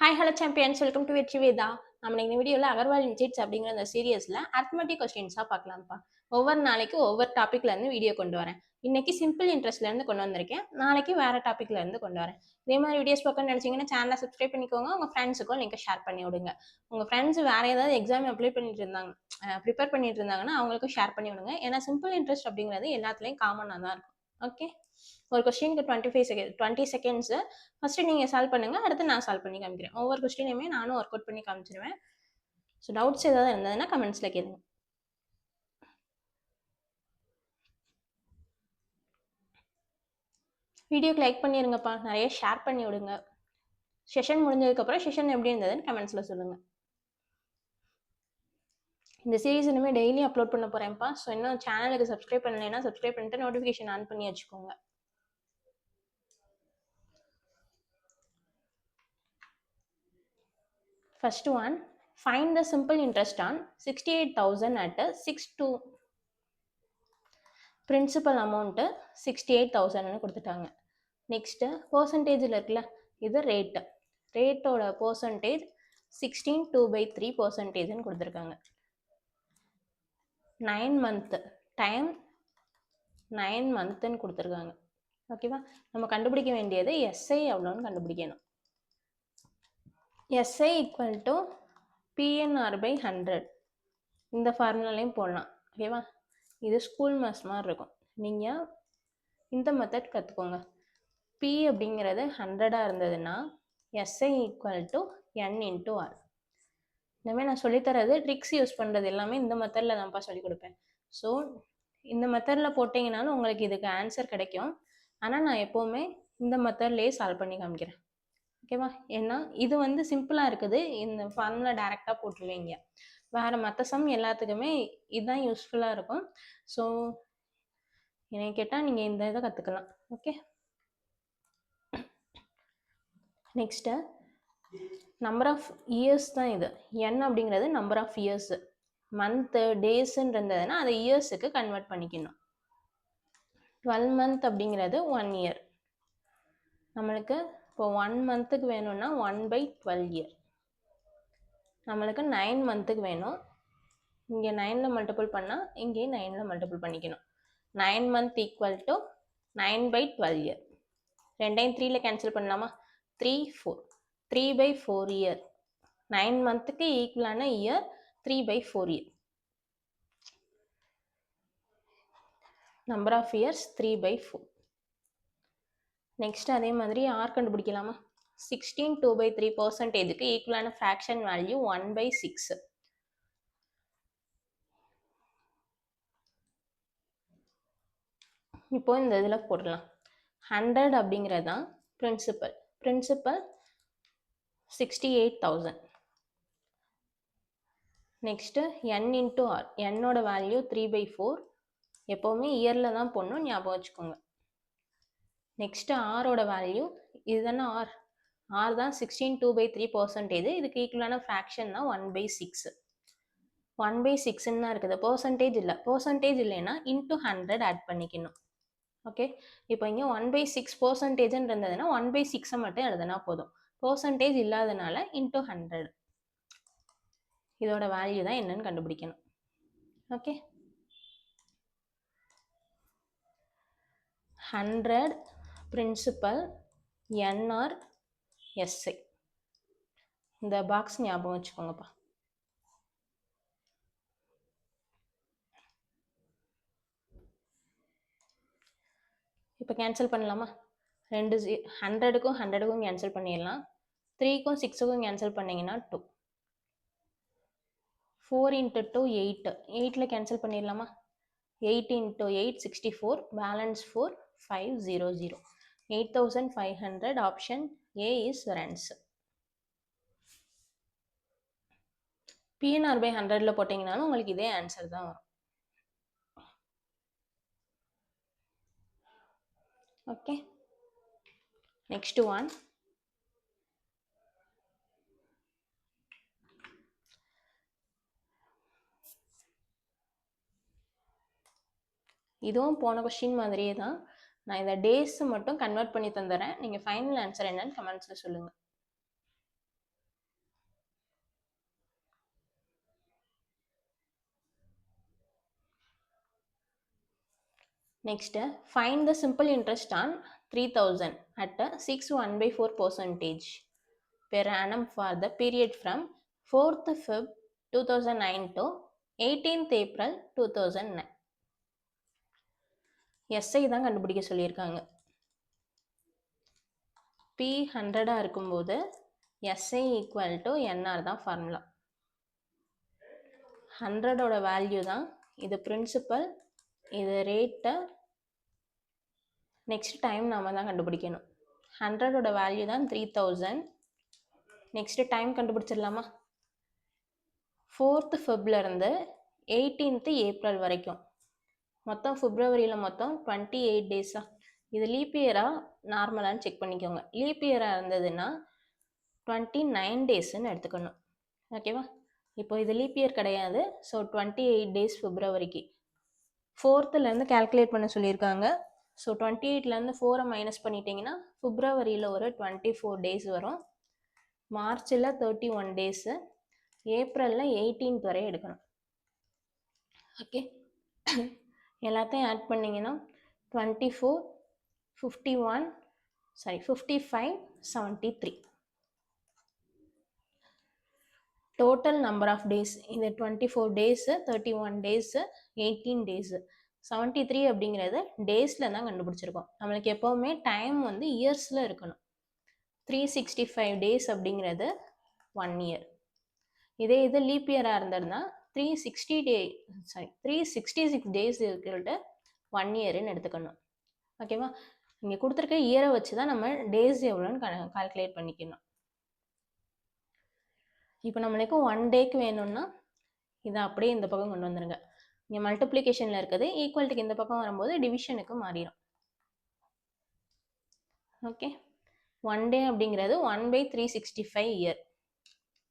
Hi hello champions welcome to வெற்றி வேதா. நம்ம இந்த வீடியோவில் அகர்வால் இன்சைட்ஸ் அப்படிங்கிற அந்த சீரியஸில் அர்த்மெட்டிக் கொஸ்டின்ஸாக பார்க்கலாம்ப்பா. ஒவ்வொரு நாளைக்கு ஒவ்வொரு டாப்பிக்லேருந்து வீடியோ கொண்டு வரேன். இன்னைக்கு சிம்பிள் இன்ட்ரெஸ்ட்லேருந்து கொண்டு வந்திருக்கேன். நாளைக்கு வேறு டாப்பிக்லேருந்து கொண்டு வரேன். இதே மாதிரி வீடியோஸ் பார்க்கணும்னு நினச்சிங்கன்னா சேனலை சப்ஸ்கிரைப் பண்ணிக்கோங்க. உங்கள் ஃப்ரெண்ட்ஸுக்கும் லிங்கை ஷேர் பண்ணி விடுங்க. உங்கள் ஃப்ரெண்ட்ஸ் வேறு ஏதாவது எக்ஸாம் ப்ரிப்பேர் பண்ணிட்டு இருந்தாங்கன்னா அவங்களுக்கும் ஷேர் பண்ணி விடுங்க. ஏன்னா சிம்பிள் இன்ட்ரெஸ்ட் அப்படிங்கிறது எல்லாத்துலேயும் காமனாக தான் இருக்கும். ஓகே, ஒரு கொஸ்டினுக்கு 20 செகண்ட்ஸு ஃபஸ்ட்டு நீங்கள் சால்வ் பண்ணுங்கள், அடுத்து நான் சால்வ் பண்ணி காமிக்கிறேன். ஒவ்வொரு கொஸ்டினையுமே நானும் ஒர்க் அவுட் பண்ணி காமிச்சிருவேன். ஸோ டவுட்ஸ் ஏதாவது இருந்ததுன்னா கமெண்ட்ஸில் கேளுங்க. வீடியோக்கு லைக் பண்ணிடுங்கப்பா, நிறைய ஷேர் பண்ணி விடுங்க. செஷன் முடிஞ்சதுக்கப்புறம் செஷன் எப்படி இருந்ததுன்னு கமெண்ட்ஸில் சொல்லுங்கள். இந்த சீரீஸ் இனிமேல் டெய்லி அப்லோட் பண்ண போகிறேன்ப்பா. ஸோ இன்னும் சேனலுக்கு சப்ஸ்கிரைப் பண்ணலைன்னா சப்ஸ்கிரைப் பண்ணிட்டு நோட்டிஃபிகேஷன் ஆன் பண்ணி வச்சுக்கோங்க. First one, find the simple interest on 68,000 at 6 principal amount 68,000 கொடுத்துட்டாங்க. நெக்ஸ்ட்டு பர்சன்டேஜில் இருக்குல்ல, இது ரேட்டோட பர்சன்டேஜ் 16/2/3% கொடுத்துருக்காங்க. 9 month டைம் 9 monthன்னு கொடுத்துருக்காங்க. ஓகேவா, நம்ம கண்டுபிடிக்க வேண்டியது எஸ்ஐ எவ்வளோன்னு கண்டுபிடிக்கணும். எஸ்ஐ ஈக்குவல் டு PNR/100 இந்த ஃபார்முலாலையும் போடலாம். ஓகேவா, இது ஸ்கூல் மேத்ஸ் மாதிரி இருக்கும். நீங்கள் இந்த மெத்தட் கற்றுக்கோங்க. P அப்படிங்கிறது 100ஆக இருந்ததுன்னா SI equal to N × R. இந்தமாதிரி நான் சொல்லித்தரது ட்ரிக்ஸ் யூஸ் பண்ணுறது எல்லாமே இந்த மெத்தடில் தான்ப்பா சொல்லிக் கொடுப்பேன். ஸோ இந்த மெத்தடில் போட்டிங்கனாலும் உங்களுக்கு இதுக்கு ஆன்சர் கிடைக்கும். ஆனால் நான் எப்போவுமே இந்த மெத்தட்லேயே சால்வ் பண்ணி காமிக்கிறேன். ஓகேவா, ஏன்னா இது வந்து சிம்பிளாக இருக்குது. இந்த ஃபார்முலா டைரெக்டாக போட்டுருவீங்க. வேறு மற்ற சம் எல்லாத்துக்குமே இதுதான் யூஸ்ஃபுல்லாக இருக்கும். ஸோ என்னை கேட்டால் நீங்கள் இந்த இதை கற்றுக்கலாம். Okay, next number of years தான் இது. N அப்படிங்கிறது நம்பர் ஆஃப் இயர்ஸு. மந்த்து டேஸுன்னு இருந்ததுன்னா அதை இயர்ஸுக்கு கன்வெர்ட் பண்ணிக்கணும். 12 month அப்படிங்கிறது 1 year. நம்மளுக்கு இப்போ 1 monthக்கு வேணும்னா 1/12 year. நம்மளுக்கு 9 monthக்கு வேணும். இங்கே 9ல் மல்டிபிள் பண்ணால் இங்கே 9ல் மல்டிபிள் பண்ணிக்கணும். 9 month ஈக்குவல் டு 9/12 year. ரெண்டையும் 3ல் கேன்சல் பண்ணலாமா? 3 4 3/4 year. 9 monthக்கு ஈக்குவலான year 3/4 year. Number of years 3/4. Next அதே மாதிரி ஆர் கண்டுபிடிக்கலாமா? 16/2/3%க்கு ஈக்குவலான ஃப்ராக்ஷன் வேல்யூ 1/6. இப்போ இந்த இதில் போடலாம். 100 அப்படிங்கிறது தான் பிரின்சிபல் 68,000. Next N × R. என்னோட வேல்யூ 3/4. எப்போவுமே இயரில் தான் போடணும், ஞாபகம் வச்சுக்கோங்க. நெக்ஸ்ட்டு ஆரோட வேல்யூ இதுதானே ஆர் தான் 16/2/3%. இதுக்கு ஈக்குவலான ஃப்ராக்ஷன் தான் 1/6. 1/6ன்னு தான் இருக்குது, பர்சன்டேஜ் இல்லை. பர்சன்டேஜ் இல்லைன்னா இன்ட்டு 100 ஆட் பண்ணிக்கணும். ஓகே, இப்போ இங்கே 1/6% இருந்ததுன்னா 1/6 மட்டும் எழுதுனா போதும். பர்சன்டேஜ் இல்லாதனால இன்ட்டு 100. இதோட வேல்யூ தான் என்னன்னு கண்டுபிடிக்கணும். Okay, 100 principal NR SI. இந்த பாக்ஸ் ஞாபகம் வச்சுக்கோங்கப்பா. இப்போ கேன்சல் பண்ணலாமா? 100க்கும் 100க்கும் கேன்சல் பண்ணிடலாம். 3க்கும் 6க்கும் கேன்சல் பண்ணிங்கன்னா 2. 4 × 2 8. 8ல் கேன்சல் பண்ணிடலாமா? 8 × 8 64. Balance 4 500. 8500. Option A is answer. PNR/100ல் போட்டிங்கனாலும் உங்களுக்கு இதே ஆன்சர் தான் வரும். Okay, next one. இதுவும் போன கொஸ்டின் மாதிரியே தான். நான் இதை டேஸ் மட்டும் கன்வெர்ட் பண்ணி தந்துடுறேன். நீங்கள் ஃபைனல் ஆன்சர் என்னன்னு கமெண்ட்ஸில் சொல்லுங்கள். Next, find the simple interest on 3000 at a 6 1/4 percentage per annum for the period from 4th Feb 2009 to 18th April 2009. SI தான் கண்டுபிடிக்க சொல்லியிருக்காங்க. பி 100 இருக்கும்போது எஸ்ஐ ஈக்குவல் டு என்ஆர் தான் ஃபார்முலா. 100ஓட வேல்யூ தான் இது பிரின்சிபல், இது ரேட்டு, நெக்ஸ்ட் டைம் நாம தான் கண்டுபிடிக்கணும். 100ஓட வேல்யூ தான் 3000. நெக்ஸ்ட் டைம் கண்டுபிடிச்சிடலாமா? 4th ஃபெப்லேருந்து 18th ஏப்ரல் வரைக்கும் மொத்தம் பிப்ரவரியில் மொத்தம் 28 டேஸா? இது லீப் இயரா நார்மலான்னு செக் பண்ணிக்கோங்க. லீப் இயராக இருந்ததுன்னா 29 டேஸ்ன்னு எடுத்துக்கணும். ஓகேவா? இப்போ இது லீப் இயர் கிடையாது. ஸோ 28 டேஸ் பிப்ரவரிக்கு 4th கால்குலேட் பண்ண சொல்லியிருக்காங்க. ஸோ 28லேருந்து 4 மைனஸ் பண்ணிட்டீங்கன்னா பிப்ரவரியில் ஒரு 24 டேஸ் வரும், மார்ச்சில் 31 டேஸு, ஏப்ரலில் 18th வரை எடுக்கணும். ஓகே, எல்லாத்தையும் ஆட் பண்ணிங்கன்னா 24 51 55 73 டோட்டல் நம்பர் ஆஃப் டேஸ். இது 24 டேஸு, 31 டேஸு, 18 டேஸு, 73 அப்படிங்கிறது டேஸில் தான் கண்டுபிடிச்சிருக்கோம். நம்மளுக்கு எப்போவுமே டைம் இயர்ஸில் இருக்கணும். 365 டேஸ் அப்படிங்கிறது 1 இயர். இதே இது லீப் இயராக இருந்ததுன்னா 366 டேஸ் இருக்கிறது 1 இயர்னு எடுத்துக்கணும். ஓகேவா? இங்கே கொடுத்துருக்க இயரை வச்சு தான் நம்ம டேஸ் எவ்வளோன்னு கால்குலேட் பண்ணிக்கணும். இப்போ நம்மளுக்கு 1 டேக்கு வேணும்னா இதை அப்படியே இந்த பக்கம் கொண்டு வந்துருங்க. இங்கே மல்டிப்ளிகேஷனில் இருக்குது, ஈக்குவல்ட்டுக்கு இந்த பக்கம் வரும்போது டிவிஷனுக்கு மாறிடும். ஓகே, 1 டே அப்படிங்கிறது 1/365 இயர்.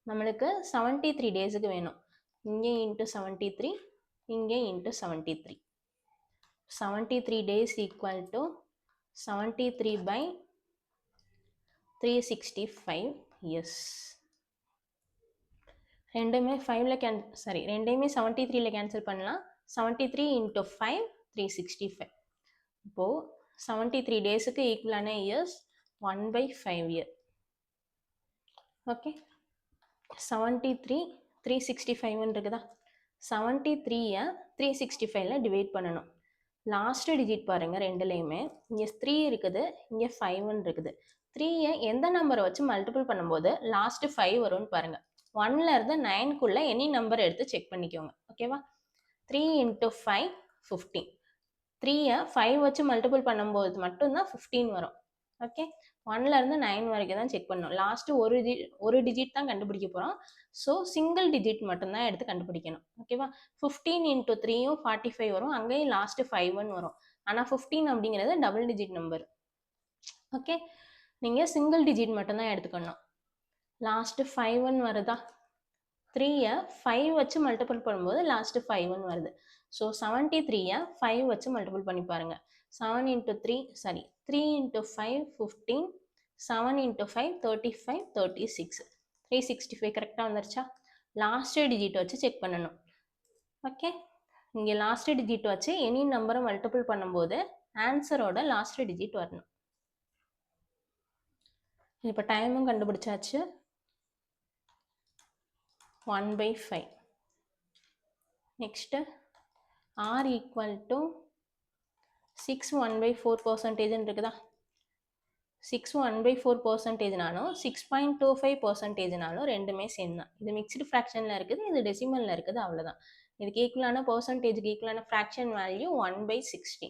நம்மளுக்கு 73 டேஸுக்கு வேணும். இங்கே இன்ட்டு 73, இங்கே into 73. 73 days equal to 73/365 years. ரெண்டுமே 5ல் ரெண்டையுமே 73ல் கேன்சல் பண்ணலாம். 73 × 5 365. இப்போது 73 டேஸுக்கு ஈக்குவலான இயர்ஸ் 1/5 இயர். ஓகே, 73 365 இருக்குதா? 73-ஐ 365ல் டிவைட் பண்ணணும். லாஸ்ட்டு டிஜிட் பாருங்கள், ரெண்டுலேயுமே இங்கே 3 இருக்குது, இங்கே 5 இருக்குது. 3-ஐ எந்த நம்பரை வச்சு மல்டிபிள் பண்ணும்போது லாஸ்ட்டு 5 வரும்னு பாருங்கள். 1லேருந்து 9க்குள்ளே எனி நம்பர் எடுத்து செக் பண்ணிக்கோங்க. ஓகேவா? 3 × 5 15. 3-ஐ 5 வச்சு மல்டிபிள் பண்ணும்போது மட்டும்தான் 15 வரும். ஓகே, 1லேருந்து 9 வரைக்கும் தான் செக் பண்ணணும். லாஸ்ட்டு ஒரு டிஜிட் தான் கண்டுபிடிக்க போகிறோம். ஸோ சிங்கிள் டிஜிட் மட்டும்தான் எடுத்து கண்டுபிடிக்கணும். ஓகேவா? 15 × 3யும் 45 வரும், அங்கேயும் லாஸ்ட்டு 5 வரும். ஆனால் 15 அப்படிங்கிறது டபுள் டிஜிட் நம்பர். ஓகே, நீங்கள் சிங்கிள் டிஜிட் மட்டும்தான் எடுத்துக்கணும். லாஸ்ட்டு 5 வருதா? 3-ஐ 5 வச்சு மல்டிபிள் பண்ணும்போது லாஸ்ட்டு 5 வருது. ஸோ 73-ஐ 5 வச்சு மல்டிபிள் பண்ணி பாருங்கள். 3 × 5 15, 7 × 5 35, 36, 365 கரெக்டாக வந்துருச்சா? லாஸ்ட்டு டிஜிட் வச்சு செக் பண்ணணும். ஓகே, இங்கே லாஸ்ட்டு டிஜிட் வச்சு எனி நம்பரை மல்டிபிள் பண்ணும்போது ஆன்சரோட லாஸ்ட்டு டிஜிட் வரணும். இப்போ டைமும் கண்டுபிடிச்சாச்சு. 1/5. நெக்ஸ்ட்டு R ஈக்குவல் டு 6 1/4% இருக்குதா? 6 1/4%னாலும் 6.25%னாலும் ரெண்டுமே சேம் தான். இது மிக்ஸ்டு ஃப்ராக்ஷனில் இருக்குது, இது டெசிமலில் இருக்குது, அவ்வளோதான். இதுக்கு ஈக்குவலான பர்சன்டேஜுக்கு ஈக்குவலான ஃப்ராக்ஷன் வேல்யூ 1/16.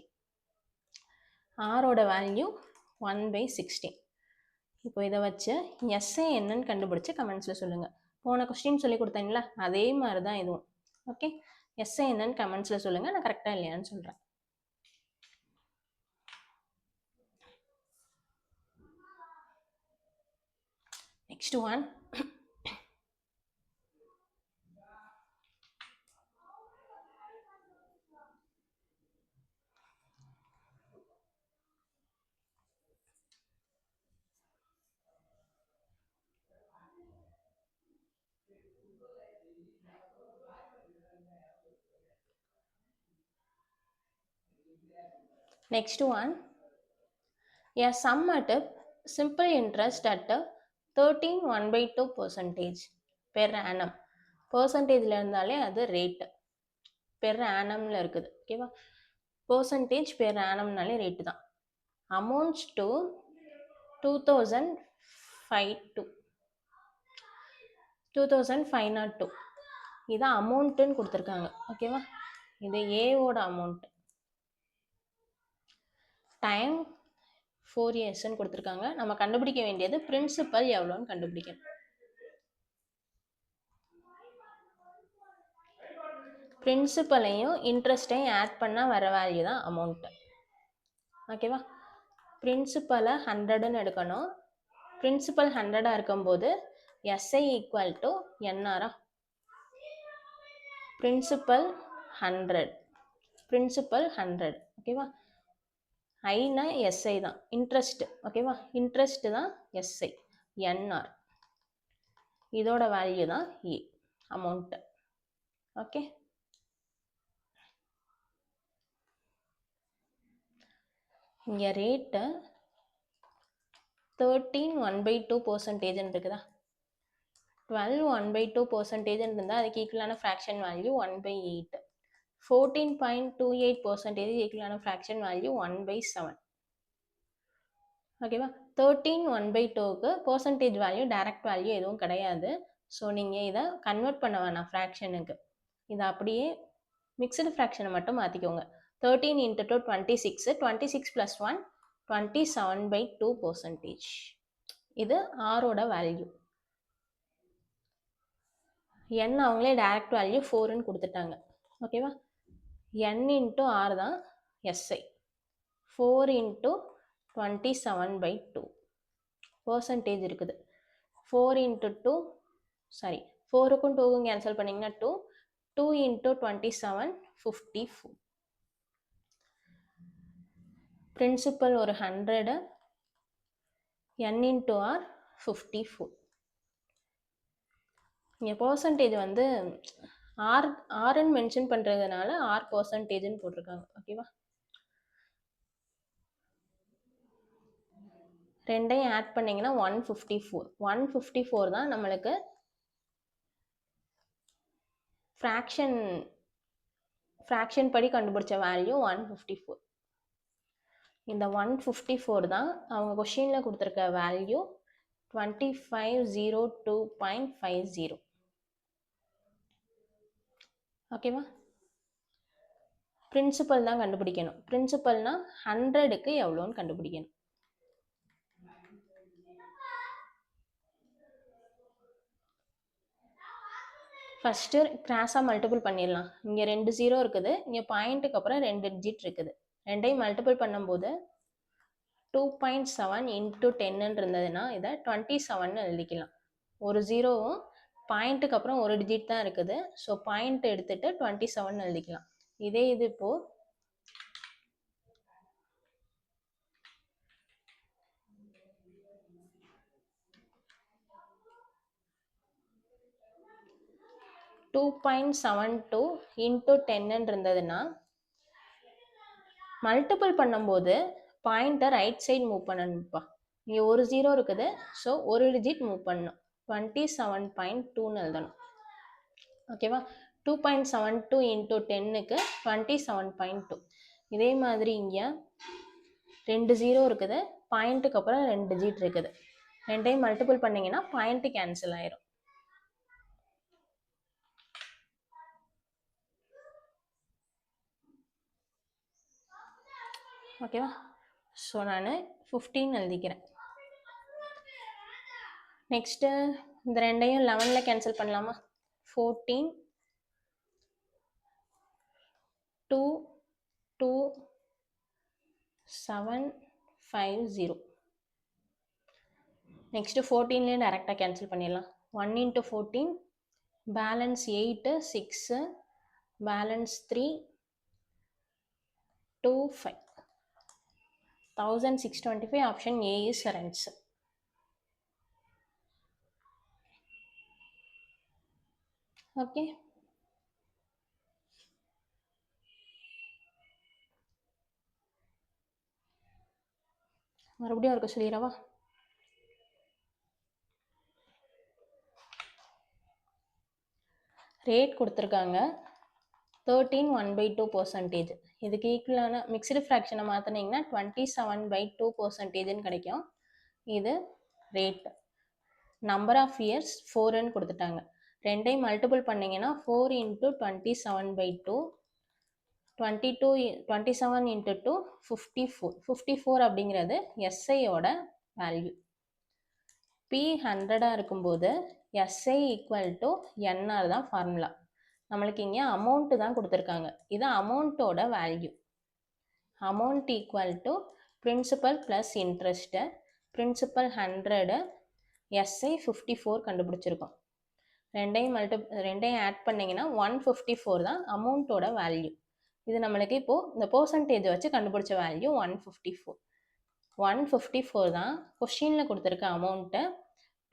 ஆரோட வேல்யூ 1/16. இப்போ இதை வச்சு எஸ்ஐ என்னன்னு கண்டுபிடிச்சி கமெண்ட்ஸில் சொல்லுங்கள். போன கொஸ்டின் சொல்லி கொடுத்தீங்களா, அதே மாதிரி தான் இதுவும். ஓகே, எஸ்ஐ என்னன்னு கமெண்ட்ஸில் சொல்லுங்கள், நான் கரெக்டாக இல்லையான்னு சொல்கிறேன். Next one. Next one, a sum at a simple interest at a 13 1/2% per annum. பர்சன்டேஜில் இருந்தாலே அது ரேட்டு, பெர் ஆனமில் இருக்குது. ஓகேவா, பர்சன்டேஜ் பெர் ஆனம்னாலே ரேட்டு தான். அமௌண்ட்ஸ் டு 2502 இதான் அமௌண்ட்டுன்னு கொடுத்துருக்காங்க. ஓகேவா, இது ஏவோட அமௌண்ட். டைம் 4 இயர்ஸ்ன்னு கொடுத்துருக்காங்க. நம்ம கண்டுபிடிக்க வேண்டியது பிரின்சிபல் எவ்வளோன்னு கண்டுபிடிக்கணும். பிரின்சிபலையும் இன்ட்ரெஸ்ட்டையும் ஆட் பண்ணால் வர வேல்யூ தான் அமௌண்ட்டு. ஓகேவா, பிரின்சிபலை 100ன்னு எடுக்கணும். பிரின்சிபல் 100ஆக இருக்கும்போது எஸ்ஐ ஈக்குவல் டு என்ஆரா, பிரின்சிபல் 100, பிரின்சிபல் 100. ஓகேவா, ஐனா எஸ்ஐ தான், இன்ட்ரெஸ்ட். ஓகேவா, இன்ட்ரெஸ்ட் தான் எஸ்ஐ, என்ஆர் இதோட வேல்யூ தான் ஏ அமௌண்ட்டு. ஓகே, இங்கே ரேட்டு 13 1/2% இருக்குதா, 12 1/2% இருந்தால் அதுக்கு ஈக்குவலான ஃப்ராக்ஷன் வேல்யூ 1/8. 14.28% ஈக்குவலான ஃப்ராக்ஷன் வேல்யூ 1/7. ஓகேவா, 13 1/2க்கு பர்சன்டேஜ் வேல்யூ டைரக்ட் வேல்யூ எதுவும் கிடையாது. ஸோ நீங்கள் இதை கன்வெர்ட் பண்ண வேணாம் ஃப்ராக்ஷனுக்கு. இதை அப்படியே மிக்சடு ஃப்ராக்ஷனை மட்டும் மாற்றிக்கோங்க. 13 × 2 26, 26 + 1 27/2%. இது ஆரோட வேல்யூ. n அவங்களே டைரக்ட் வேல்யூ 4ன்னு கொடுத்துட்டாங்க. ஓகேவா, n × r தான் எஸ்ஐ, 4 × 27/2 பர்சன்டேஜ் இருக்குது. 4 × 2 சாரி 4க்கும் 2க்கும் கேன்சல் பண்ணிங்கன்னா 2, 2 × 27 54. பிரின்சிபல் ஒரு 100, n × r 54. இங்கே பர்சன்டேஜ் வந்து ஆர்ன்னு மென்ஷன் பண்ணுறதுனால ஆர் பர்சன்டேஜ்னு போட்டிருக்காங்க. ஓகேவா, ரெண்டையும் ஆட் பண்ணிங்கன்னா 154. 154 தான் நம்மளுக்கு ஃப்ராக்ஷன் படி கண்டுபிடிச்ச வேல்யூ 154. இந்த 154 தான் அவங்க கொஷினில் கொடுத்துருக்க வேல்யூ 2502.50. ஓகேவா, பிரின்சிபல் தான் கண்டுபிடிக்கணும். பிரின்சிபல்னா 100க்கு எவ்வளோன்னு கண்டுபிடிக்கணும். ஃபஸ்ட்டு கிராஸாக மல்டிபிள் பண்ணிடலாம். இங்கே 2 0 இருக்குது, இங்கே பாயிண்ட்டுக்கு அப்புறம் 2 டிஜிட் இருக்குது. ரெண்டையும் மல்டிபிள் பண்ணும்போது 2.7 × 10 இருந்ததுன்னா இதை 27ன்னு எழுதிக்கலாம். ஒரு ஜீரோவும் பாயிண்ட்டுக்கு அப்புறம் ஒரு டிஜிட் தான் இருக்குது. ஸோ பாயிண்ட் எடுத்துட்டு 27ன்னு எழுதிக்கலாம். இதே இது இப்போது 2.72 × 10 இருந்ததுன்னா மல்டிபிள் பண்ணும்போது பாயிண்ட்டை ரைட் சைடு மூவ் பண்ணணும்ப்பா. இங்கே ஒரு ஜீரோ இருக்குது, ஸோ ஒரு டிஜிட் மூவ் பண்ணணும். 27.2ன்னு எழுதணும். ஓகேவா, 2.72 × 10க்கு 27.2. இதே மாதிரி இங்கே 2 0 இருக்குது, பாயிண்ட்டுக்கு அப்புறம் 2 டிஜிட் இருக்குது. ரெண்டையும் மல்டிபிள் பண்ணிங்கன்னா பாயிண்ட்டு கேன்சல் ஆயிரும். ஓகேவா, ஸோ நான் 15 எழுதிக்கிறேன். நெக்ஸ்ட்டு இந்த ரெண்டையும் 11ல் கேன்சல் பண்ணலாமா? 14 2 2 7 50. நெக்ஸ்ட்டு 14லேயே டேரெக்டாக கேன்சல் பண்ணிடலாம். 1 × 14 balance 8 6 balance 3 2 5. 1625. Option A is answer. Okay, மறுபடியும் இருக்க சொல்லிடவா? ரேட் கொடுத்துருக்காங்க 13 1/2%. இதுக்கு ஈக்குவலான மிக்சடு ஃப்ராக்ஷனை மாற்றினீங்கன்னா 27/2%ன்னு கிடைக்கும். இது ரேட். நம்பர் ஆஃப் இயர்ஸ் 4ன்னு கொடுத்துட்டாங்க. ரெண்டையும் மல்டிபிள் பண்ணிங்கன்னா 4 × 27/2 27 × 2 54. 54 அப்படிங்கிறது எஸ்ஐயோட வேல்யூ. பி 100ஆக இருக்கும்போது எஸ்ஐ ஈக்குவல் டு என்ஆர் தான் ஃபார்முலா. நம்மளுக்கு இங்கே அமௌண்ட்டு தான் கொடுத்துருக்காங்க. இது அமௌண்ட்டோட வேல்யூ. Amount equal to principal plus interest. Principal 100, SI 54 கண்டுபிடிச்சிருக்கோம். ரெண்டையும் ஆட் பண்ணிங்கன்னா 154 தான் அமௌண்ட்டோட வேல்யூ. இது நம்மளுக்கு இப்போது இந்த பர்சன்டேஜ் வச்சு கண்டுபிடிச்ச வேல்யூ 154. 154 தான் கொஷினில் கொடுத்துருக்க அமௌண்ட்டை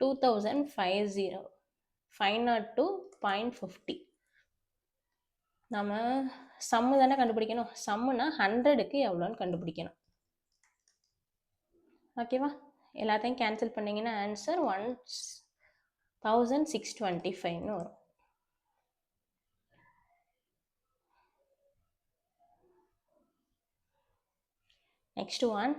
2502.50. நம்ம சம்மு தானே கண்டுபிடிக்கணும். சம்முனா 100க்கு எவ்வளோன்னு கண்டுபிடிக்கணும். ஓகேவா? எல்லாத்தையும் கேன்சல் பண்ணிங்கன்னா ஆன்சர் 1625ன்னு வரும். Next one.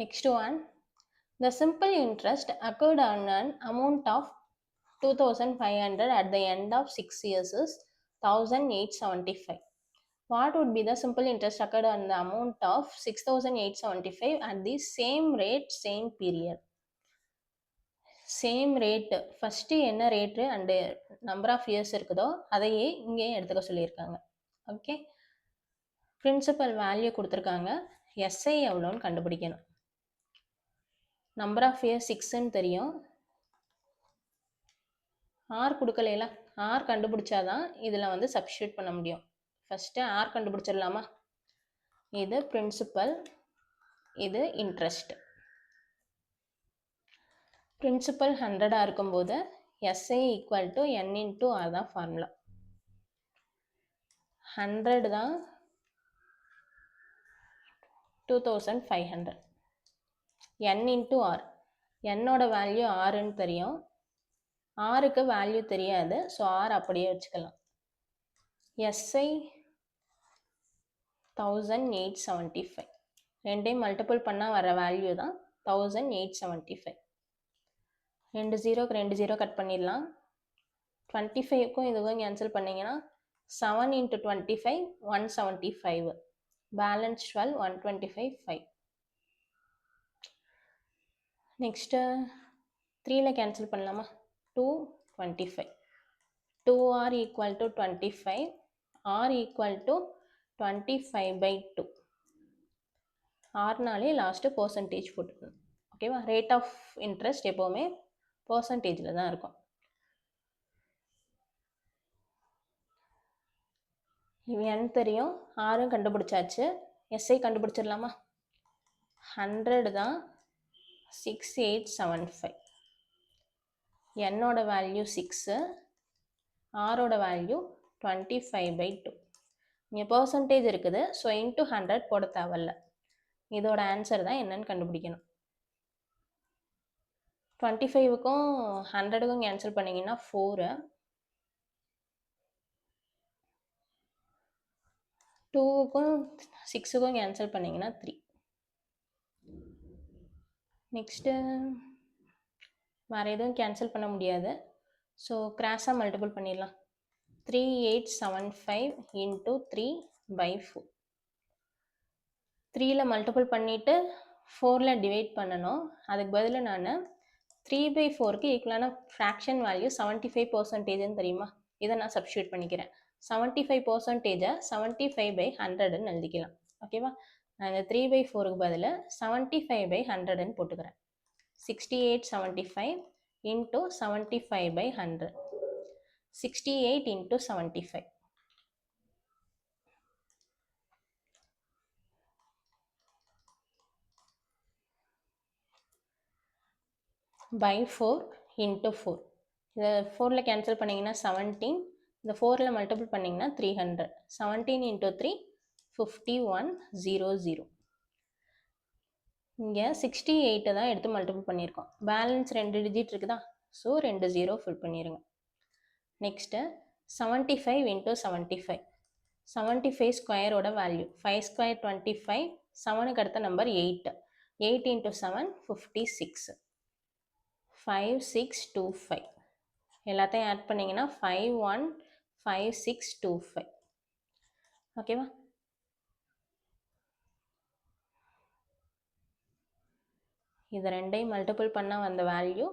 Next one. The simple interest occurred on an amount of 2500 at the end of 6 years is 1875. What would be the simple interest occurred on the amount of 6875 at the same rate, same period? Same rate first என்ன rate and number of years இருக்குதோ அதையே இங்கேயும் எடுத்துக்க சொல்லியிருக்காங்க. Okay, principal value கொடுத்துருக்காங்க. SI எவ்வளோன்னு கண்டுபிடிக்கணும். Number of years 6ன்னு தெரியும். ஆர் கொடுக்கல, ஆர் கண்டுபிடிச்சாதான் இதில் வந்து சப்ஸ்டியூட் பண்ண முடியும். ஃபஸ்ட்டு ஆர் கண்டுபிடிச்சிடலாமா? இது பிரின்சிபல், இது இன்ட்ரெஸ்ட். பிரின்சிபல் 100ஆக இருக்கும்போது SI equal to N into R தான் ஃபார்முலா. 100 தான் 2500. என் இன்ட்டு ஆர், என்னோட வேல்யூ ஆறுன்னு தெரியும், ஆருக்கு வேல்யூ தெரியாது, ஸோ ஆர் அப்படியே வச்சுக்கலாம். எஸ்ஐ 1875. ரெண்டையும் மல்டிபிள் பண்ணால் வர வேல்யூ தான் 1875. 2 0க்கு 2 0 கட் பண்ணிடலாம். 25க்கும் இதுவும் கேன்சல் பண்ணிங்கன்னா 7 × 25 175. பேலன்ஸ் 12 125 5. நெக்ஸ்ட்டு 3ல கேன்சல் பண்ணலாமா? 2 25. 2r equal to 25, r equal to 25/2. ஆர்னாலே லாஸ்ட்டு பர்சன்டேஜ் போட்டுக்கணும். ஓகேவா? ரேட் ஆஃப் இன்ட்ரெஸ்ட் எப்போவுமே பர்சன்டேஜில் தான் இருக்கும். என் தெரியும், ஆரும் கண்டுபிடிச்சாச்சு. எஸ்ஐ கண்டுபிடிச்சிடலாமா? 100 தான் 6875. என்னோட வேல்யூ 6, ஆரோட வேல்யூ 25/2. இங்கே பர்சன்டேஜ் இருக்குது, ஸோ இன்ட்டு 100 போட தேவையில்ல. இதோட ஆன்சர் தான் என்னன்னு கண்டுபிடிக்கணும். 25க்கும் 100க்கும் கேன்சல் பண்ணிங்கன்னா 4, 2க்கும் 6க்கும் கேன்சல் பண்ணிங்கன்னா 3. நெக்ஸ்ட்டு வேறு எதுவும் கேன்சல் பண்ண முடியாது, ஸோ கிராஸாக மல்டிபிள் பண்ணிடலாம். 3875 × 3/4. 3ல மல்டிபிள் பண்ணிவிட்டு 4ல் டிவைட் பண்ணணும். அதுக்கு பதில் நான் 3/4க்கு ஈக்குவலான ஃப்ராக்ஷன் வேல்யூ 75%ன்னு தெரியுமா? இதை நான் சப்ஸ்டியூட் பண்ணிக்கிறேன். 75%-ஐ 75/100ன்னு எழுதிக்கலாம். ஓகேவா? நான் இந்த 3/4க்கு பதில் 75/100ன்னு போட்டுக்கிறேன். 6875 into 75 by 100. 68 into 75. By 4 into 4. இதை 4ல் கேன்சல் பண்ணிங்கன்னா 17. இந்த 4ல் மல்டிபிள் பண்ணிங்கன்னா 300. 17 into 3 5100. இங்கே 68 தான் எடுத்து மல்டிபிள் பண்ணியிருக்கோம். பேலன்ஸ் 2 டிஜிட் இருக்குதா, ஸோ 2 0 ஃபில் பண்ணிடுங்க. Next 75 into 75. 75 ஸ்கொயரோட வேல்யூ 5 ஸ்கொயர் 25. 7க்கு அடுத்த நம்பர் 8. 8 into 7 56. 5625. எல்லாத்தையும் ஆட் பண்ணிங்கன்னா 515625. ஓகேவா? இது ரெண்டையும் மல்டிபிள் பண்ணால் வந்த வேல்யூ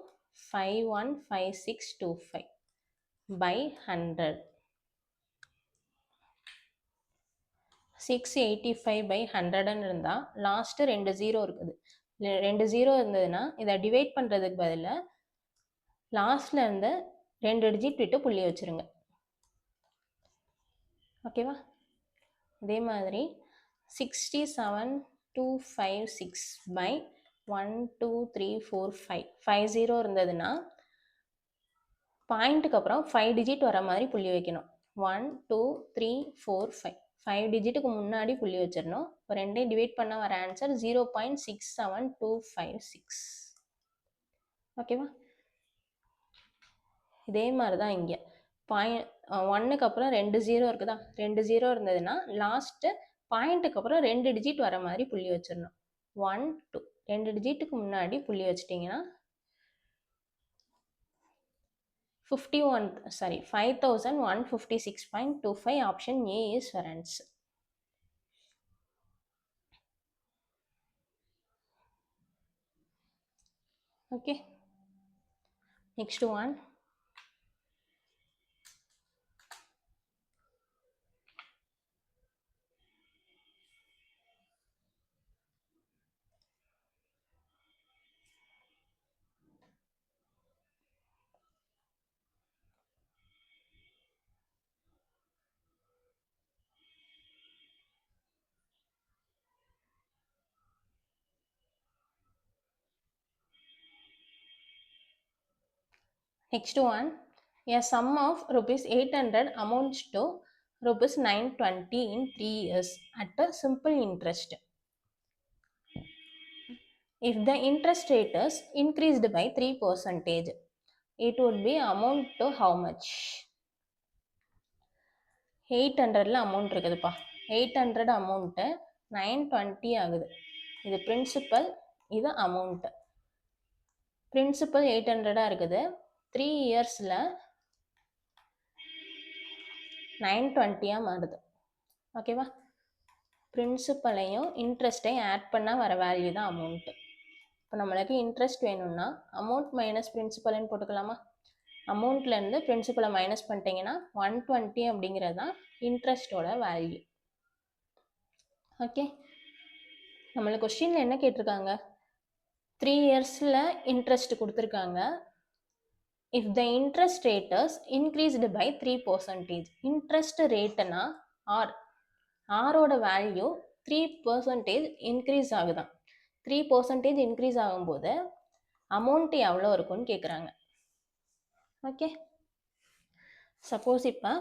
515625 by 100. 685 by 100ன்னு இருந்தால் லாஸ்ட்டு 2 0 இருக்குது. 2 0 இருந்ததுன்னா இதை டிவைட் பண்ணுறதுக்கு பதிலாக லாஸ்டில் இருந்து 2 டிஜிட் விட்டு புள்ளி வச்சுருங்க. ஓகேவா? அதே மாதிரி 67256 by 1 2 3 4 5. 5 0 இருந்ததுன்னா பாயிண்ட்டுக்கு அப்புறம் 5 டிஜிட் வர மாதிரி புள்ளி வைக்கணும். 1 2 3 4 5. 5 டிஜிட்டுக்கு முன்னாடி புள்ளி வச்சிடணும். இப்போ ரெண்டையும் டிவைட் பண்ண வர ஆன்சர் 0.67256. ஓகேவா? இதே மாதிரி தான் இங்கே ஒன்னுக்கு அப்புறம் 2 0 இருக்குதா, 2 0 இருந்ததுன்னா லாஸ்ட்டு பாயிண்ட்டுக்கு அப்புறம் 2 டிஜிட் வர மாதிரி புள்ளி வச்சிடணும். 1 2 2 டிஜிட்டுக்கு முன்னாடி புள்ளி வச்சிட்டிங்கன்னா 5156.25. Option A is your answer. Okay, next one. Next one, a sum of rupees 800 amounts to rupees 920 in 3 years at a simple interest. If the interest rate is increased by 3%, it would be amount to how much? 800ல் amount இருக்குதுப்பா. 800 amount 920 ஆகுது. இது principal, இது amount. Principal 800 இருக்குது. 3 இயர்ஸில் 920 மாறுது. ஓகேவா? பிரின்சிபலையும் இன்ட்ரெஸ்ட்டையும் add பண்ணால் வர வேல்யூ தான் அமௌண்ட்டு. இப்போ நம்மளுக்கு இன்ட்ரெஸ்ட் வேணும்னா அமௌண்ட் மைனஸ் பிரின்சிபல்னு போட்டுக்கலாமா? அமௌண்ட்லேருந்து பிரின்சிபலை மைனஸ் பண்ணிட்டீங்கன்னா 120 அப்படிங்கிறது தான் இன்ட்ரெஸ்ட்டோட வேல்யூ. ஓகே, நம்மளுக்கு கொஸ்டினில் என்ன கேட்டிருக்காங்க? 3 இயர்ஸில் இன்ட்ரெஸ்ட் கொடுத்துருக்காங்க. If the interest rate is increased by 3%. Interest ரேட்டுனா ஆரோட வேல்யூ 3% இன்க்ரீஸ் ஆகுதான். 3% இன்க்ரீஸ் ஆகும்போது அமௌண்ட் எவ்வளோ இருக்குன்னு கேட்குறாங்க. ஓகே, சப்போஸ் இப்போ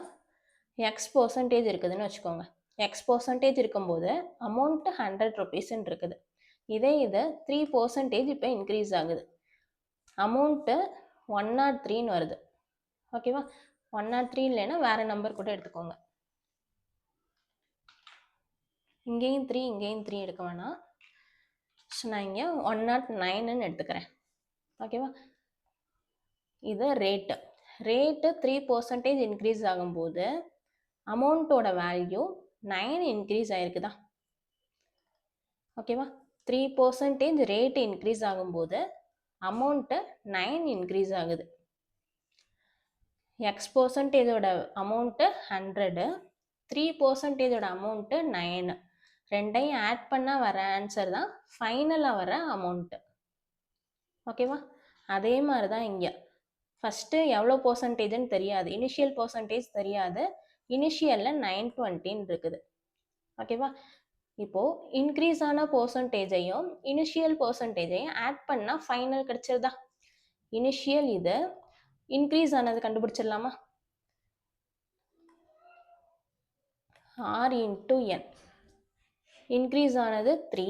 X% இருக்குதுன்னு வச்சுக்கோங்க. X% இருக்கும்போது அமௌண்ட்டு 100 rupeesன்னு இருக்குது. இது 3% இப்போ இன்க்ரீஸ் ஆகுது. அமௌண்ட்டு 103ன்னு வருது. ஓகேவா? 103 இல்லைன்னா வேறு நம்பர் கூட எடுத்துக்கோங்க. இங்கேயும் 3 இங்கேயும் 3 எடுக்க வேணாம். ஸோ நான் இங்கே 109ன்னு எடுத்துக்கிறேன். ஓகேவா? இது ரேட்டு 3% இன்க்ரீஸ் ஆகும்போது அமௌண்ட்டோட வேல்யூ 9 இன்க்ரீஸ் ஆகிருக்குதா? ஓகேவா? 3% ரேட்டு இன்க்ரீஸ் ஆகும்போது அமௌண்ட்டு 9 இன்க்ரீஸ் ஆகுது. X%ஓட அமௌண்ட்டு 100, 3%ஓட அமௌண்ட்டு 9. ரெண்டையும் ஆட் பண்ணால் வர ஆன்சர் தான் ஃபைனலாக வர அமௌண்ட்டு. ஓகேவா? அதே மாதிரி தான் இங்கே ஃபஸ்ட்டு எவ்வளோ பர்சன்டேஜ்னு தெரியாது, இனிஷியல் பர்சன்டேஜ் தெரியாது, இனிஷியலில் 920 இருக்குது. ஓகேவா? இப்போது இன்க்ரீஸ் ஆன பர்சன்டேஜையும் இனிஷியல் பர்சன்டேஜையும் ஆட் பண்ணால் ஃபைனல் கிடச்சிருதா? இனிஷியல் இது, இன்க்ரீஸ் ஆனது கண்டுபிடிச்சிடலாமா? R into n. இன்க்ரீஸ் ஆனது 3,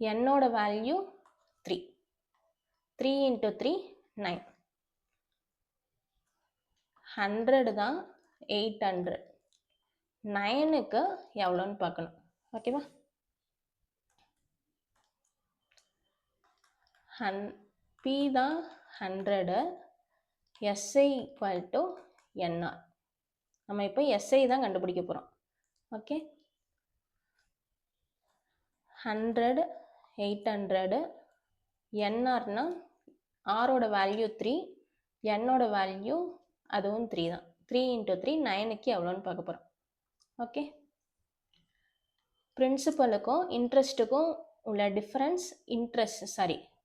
என்னோட வேல்யூ 3. 3 இன்ட்டு 3 9. 100 தான் 800. 9க்கு எவ்வளோன்னு பார்க்கணும். ஓகேவா? P தான் 100, SI ஈக்குவல் டு NR. நம்ம இப்போ SI தான் கண்டுபிடிக்க போகிறோம். ஓகே, 100, 800, NRனா ஆரோட வேல்யூ 3, என்னோட வேல்யூ அதுவும் 3 தான். 3 இன்ட்டு 3 9க்கு எவ்வளோன்னு பார்க்க போகிறோம். ஓகே, பிரின்சிபலுக்கும் இன்ட்ரெஸ்ட்டுக்கும் உள்ள டிஃப்ரென்ஸ்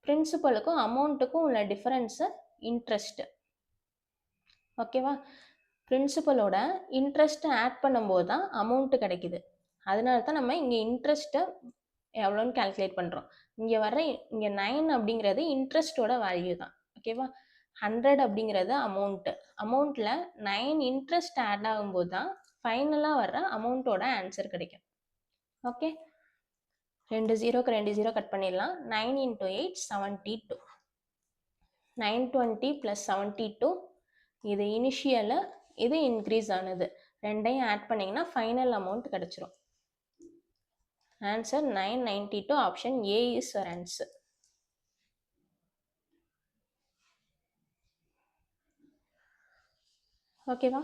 பிரின்சிபலுக்கும் அமௌண்ட்டுக்கும் உள்ள டிஃப்ரென்ஸு இன்ட்ரெஸ்ட்டு. ஓகேவா? பிரின்சிபலோட இன்ட்ரெஸ்ட்டை ஆட் பண்ணும்போது தான் அமௌண்ட்டு கிடைக்குது. அதனால தான் நம்ம இங்கே இன்ட்ரெஸ்ட்டை எவ்வளோன்னு கால்குலேட் பண்ணுறோம். இங்கே 9 அப்படிங்கிறது இன்ட்ரெஸ்ட்டோட வேல்யூ தான். ஓகேவா? 100 அப்படிங்கிறது அமௌண்ட்டில் 9 இன்ட்ரெஸ்ட் ஆட் ஆகும்போது தான் ஃபைனலாக வர்ற அமௌண்ட்டோட ஆன்சர் கிடைக்கும். ஓகே, 2 0க்கு 2 0 கட் பண்ணிடலாம். 9 இன்ட்டு 8 72. 920 + 72. இது இனிஷியலு, இது இன்க்ரீஸ் ஆனது. ரெண்டையும் ஆட் பண்ணிங்கன்னா ஃபைனல் அமௌண்ட் கிடச்சிரும். Answer 992. Option A is our answer. ஓகேவா?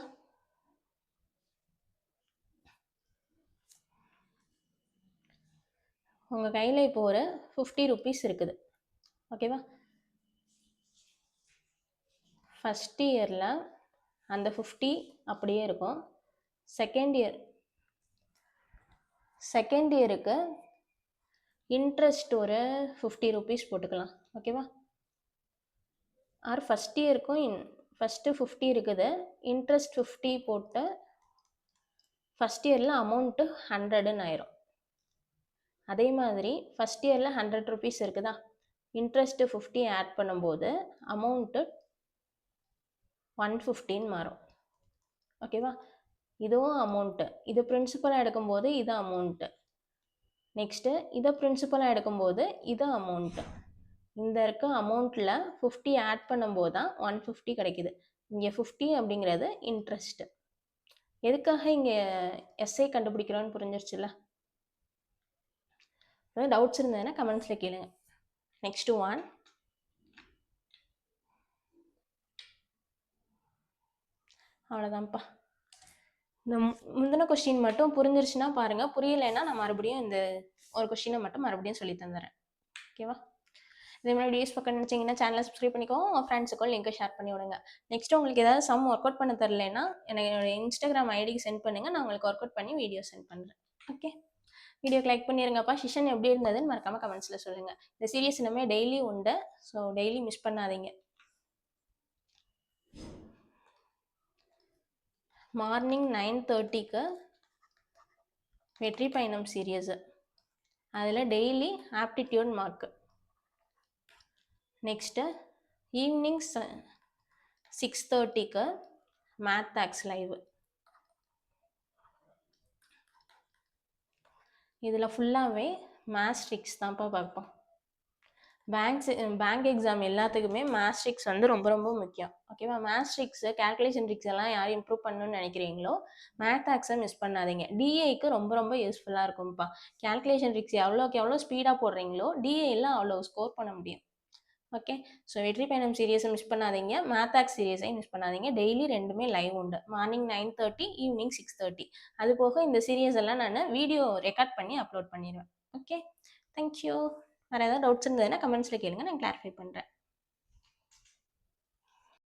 உங்கள் கையில் இப்போ ஒரு 50 rupees இருக்குது. ஓகேவா? ஃபஸ்ட் இயரில் அந்த 50 அப்படியே இருக்கும். செகண்ட் இயருக்கு இன்ட்ரெஸ்ட் ஒரு 50 rupees போட்டுக்கலாம். ஓகேவா? ஃபஸ்ட் இயருக்கும் ஃபஸ்ட்டு 50 இருக்குது, இன்ட்ரெஸ்ட் 50 போட்டு ஃபஸ்ட் இயரில் அமௌண்ட்டு 100ன்னு ஆயிரும். அதே மாதிரி ஃபஸ்ட் இயரில் 100 rupees இருக்குதா, இன்ட்ரெஸ்ட்டு 50 ஆட் பண்ணும்போது அமௌண்ட்டு 150ன்னு மாறும். ஓகேவா? இதுவும் அமௌண்ட்டு, இது பிரின்சிபலாக எடுக்கும்போது இது அமௌண்ட்டு, நெக்ஸ்ட்டு இதை பிரின்சிபலாக எடுக்கும்போது இது அமௌண்ட்டு. இந்த இருக்க அமௌண்ட்டில் 50 ஆட் பண்ணும்போது தான் 150 கிடைக்குது. இங்கே 50 அப்படிங்கிறது இன்ட்ரெஸ்ட்டு. எதுக்காக இங்கே எஸ்ஐ கண்டுபிடிக்கிறோன்னு புரிஞ்சிருச்சுல்ல? டவுட்ஸ் இருந்ததுன்னா கமெண்ட்ஸில் கேளுங்க. நெக்ஸ்ட் ஒன், அவ்வளோதான்ப்பா. இந்த முந்தின கொஸ்டின் மட்டும் புரிஞ்சிருச்சுன்னா பாருங்கள், புரியலைன்னா நான் மறுபடியும் இந்த ஒரு கொஸ்டினை மட்டும் மறுபடியும் சொல்லி தந்துடுறேன். ஓகேவா? இதே மாதிரி வீடியோஸ் பார்க்க நினச்சிங்கன்னா சேனலை சப்ஸ்கிரைப் பண்ணிக்கோங்க, உங்கள் ஃப்ரெண்ட்ஸுக்கும் லிங்கை ஷேர் பண்ணி விடுங்க. நெக்ஸ்ட் உங்களுக்கு ஏதாவது சம் ஒர்க் அவுட் பண்ண தரலைன்னா எனக்கு என்னோட இன்ஸ்டாகிராம் ஐடிக்கு சென்ட் பண்ணுங்கள், நான் உங்களுக்கு ஒர்க் அவுட் பண்ணி வீடியோ சென்ட் பண்ணுறேன். ஓகே, வீடியோக்கு லைக் பண்ணிடுங்கப்பா. செஷன் எப்படி இருந்ததுன்னு மறக்காமல் கமெண்ட்ஸில் சொல்லுங்கள். இந்த சீரியஸ் இனிமேல் டெய்லி உண்டு, ஸோ டெய்லி மிஸ் பண்ணாதீங்க. மார்னிங் 9:30க்கு வெற்றி பயணம் சீரியஸு, அதில் daily aptitude mark. Next evening 6:30க்கு மேத் ஆக்ஸ் லைவ். இதில் ஃபுல்லாகவே மேத்ஸ் ட்ரிக்ஸ் தான்ப்பா பார்ப்போம். பேங்க் எக்ஸாம் எல்லாத்துக்குமே மேத்ஸ் ட்ரிக்ஸ் வந்து ரொம்ப ரொம்ப முக்கியம். ஓகேவா? மேத்ஸ் ட்ரிக்ஸு, கேல்குலேஷன் ட்ரிக்ஸ் எல்லாம் யார் இம்ப்ரூவ் பண்ணணும்னு நினைக்கிறீங்களோ மேத் ஆக்ஸை மிஸ் பண்ணாதீங்க. டிஏக்கு ரொம்ப ரொம்ப யூஸ்ஃபுல்லாக இருக்கும்ப்பா. கேல்குலேஷன் ட்ரிக்ஸ் எவ்வளோக்கு எவ்வளோ ஸ்பீடாக போடுறீங்களோ டிஏயில் அவ்வளோ ஸ்கோர் பண்ண முடியும். ஓகே, ஸோ வெற்றி பயணம் சீரியஸை மிஸ் பண்ணாதீங்க, மேத் ஆக்ஸ் சீரியஸையும் மிஸ் பண்ணாதீங்க. டெய்லி ரெண்டுமே லைவ் உண்டு, மார்னிங் 9:30, ஈவினிங் 6:30. அது போக இந்த சீரியஸ் எல்லாம் நான் வீடியோ ரெக்கார்ட் பண்ணி அப்லோட் பண்ணிடுவேன். Okay, thank you. வேறு ஏதாவது டவுட்ஸ் இருந்ததுன்னா கமெண்ட்ஸில் கேளுங்க, நான் கிளாரிஃபை பண்ணுறேன்.